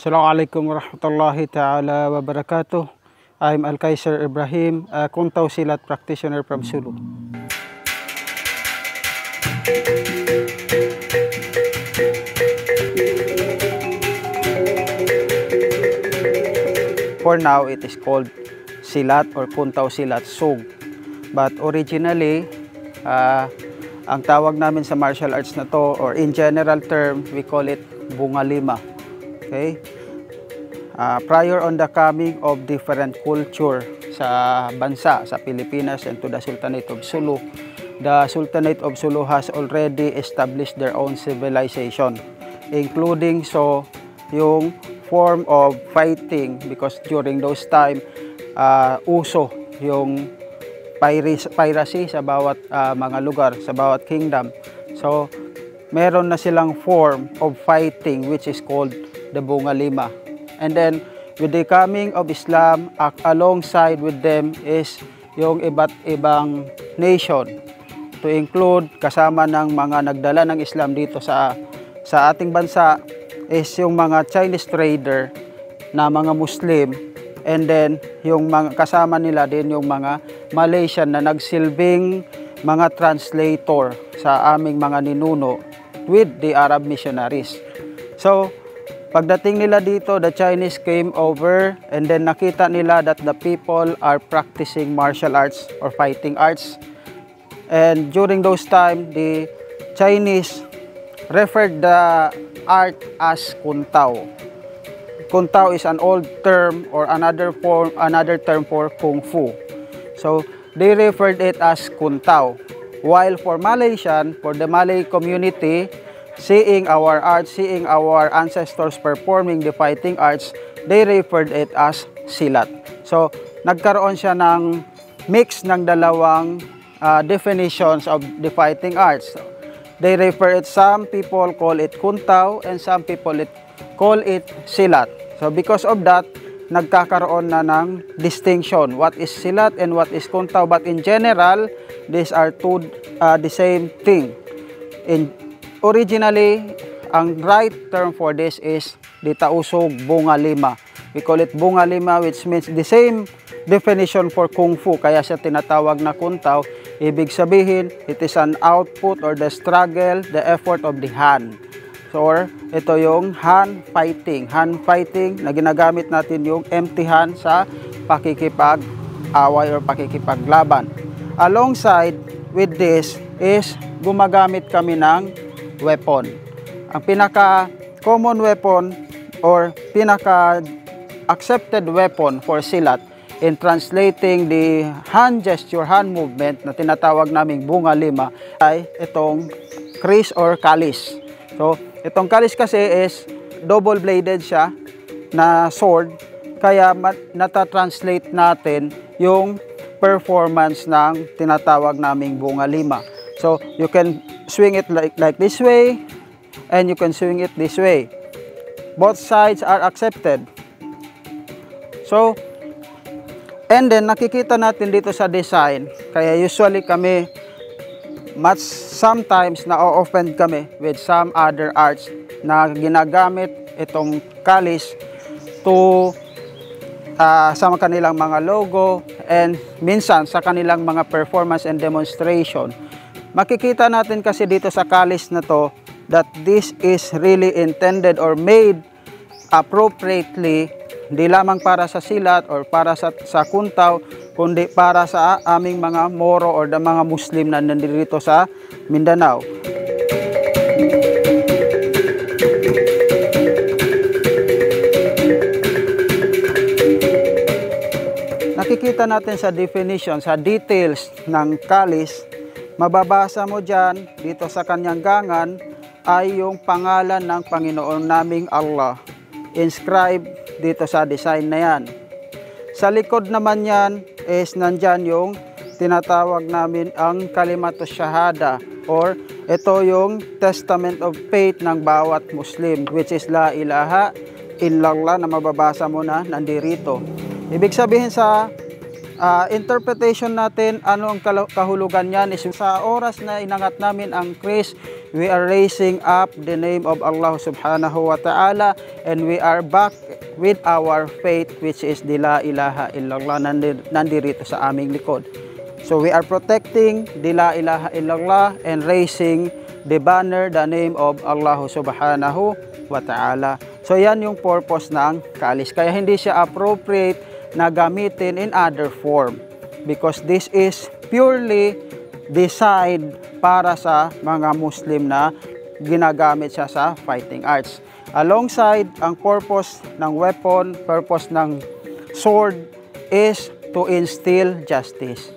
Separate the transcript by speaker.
Speaker 1: Assalamualaikum warahmatullahi ta'ala wabarakatuh. I'm Al-Kaiser Ibrahim, a Kuntaw Silat practitioner from Sulu. For now, it is called Silat or Kuntaw Silat Sug. But originally, ang tawag namin sa martial arts na to, or in general term, we call it Bunga Lima. Okay? Prior on the coming of different culture sa bansa, sa Pilipinas and to the Sultanate of Sulu, the Sultanate of Sulu has already established their own civilization, including yung form of fighting, because during those time, uso yung piracy sa bawat mga lugar, sa bawat kingdom. So, meron na silang form of fighting which is called the Bunga Lima. And then, with the coming of Islam, alongside with them is yung iba't ibang nation, to include, kasama ng mga nagdala ng Islam dito sa ating bansa, is yung mga Chinese trader na mga Muslim, and then yung mga kasama nila din yung mga Malaysian na nagsilbing mga translator sa aming mga ninuno with the Arab missionaries. So, pagdating nila dito, the Chinese came over and then nakita nila that the people are practicing martial arts or fighting arts. And during those time, the Chinese referred the art as Kuntaw. Kuntaw is an old term or another term for Kung Fu. So, they referred it as Kuntaw. While for Malaysian, for the Malay community, seeing our art, seeing our ancestors performing the fighting arts, they referred it as silat. So, nagkaroon siya ng mix ng dalawang definitions of the fighting arts. They refer it, some people call it kuntaw and some people call it silat. So, because of that, nagkakaroon na ng distinction. What is silat and what is kuntaw? But in general, these are the same thing. Originally, ang right term for this is Ditausog Bunga Lima. We call it Bunga Lima, which means the same definition for Kung Fu. Kaya siya tinatawag na kuntaw. Ibig sabihin, it is an output or the struggle, the effort of the hand. So, ito yung hand fighting. Hand fighting na ginagamit natin yung empty hand sa pakikipag-away or pakikipaglaban. Alongside with this is gumagamit kami ng weapon. Ang pinaka-common weapon or pinaka-accepted weapon for silat in translating the hand gesture, hand movement na tinatawag naming Bunga Lima ay itong kris or kalis. So, itong kalis kasi is double-bladed siya na sword, kaya natatranslate natin yung performance ng tinatawag naming Bunga Lima. So, you can swing it like this way, and you can swing it this way. Both sides are accepted. So, and then nakikita natin dito sa design, kaya usually kami, sometimes na-offend kami with some other arts na ginagamit itong kalis to sa kanilang mga logo and minsan sa kanilang mga performance and demonstration. Makikita natin kasi dito sa kalis na to that this is really intended or made appropriately, di lamang para sa silat or para sa kuntaw, kundi para sa aming mga Moro or the mga Muslim na nandito sa Mindanao. Nakikita natin sa definition, sa details ng kalis, mababasa mo dyan, dito sa kanyang gangan, ay yung pangalan ng Panginoon naming Allah. Inscribed dito sa design na yan. Sa likod naman yan is nandyan yung tinatawag namin ang Kalimatus Shahada, or ito yung Testament of Faith ng bawat Muslim, which is La ilaha illallah, na mababasa mo na nandirito. Ibig sabihin sa interpretation natin, ano ang kahulugan niyan is sa oras na inangat namin ang Kris, we are raising up the name of Allah subhanahu wa ta'ala, and we are back with our faith, which is the la ilaha illallah, nandirito sa aming likod. So we are protecting the la ilaha illallah and raising the banner, the name of Allah subhanahu wa ta'ala. So yan yung purpose ng kaalis. Kaya hindi siya appropriate na gamitin in other form, because this is purely designed para sa mga Muslim na ginagamit siya sa fighting arts. Alongside, ang purpose ng weapon, purpose ng sword is to instill justice.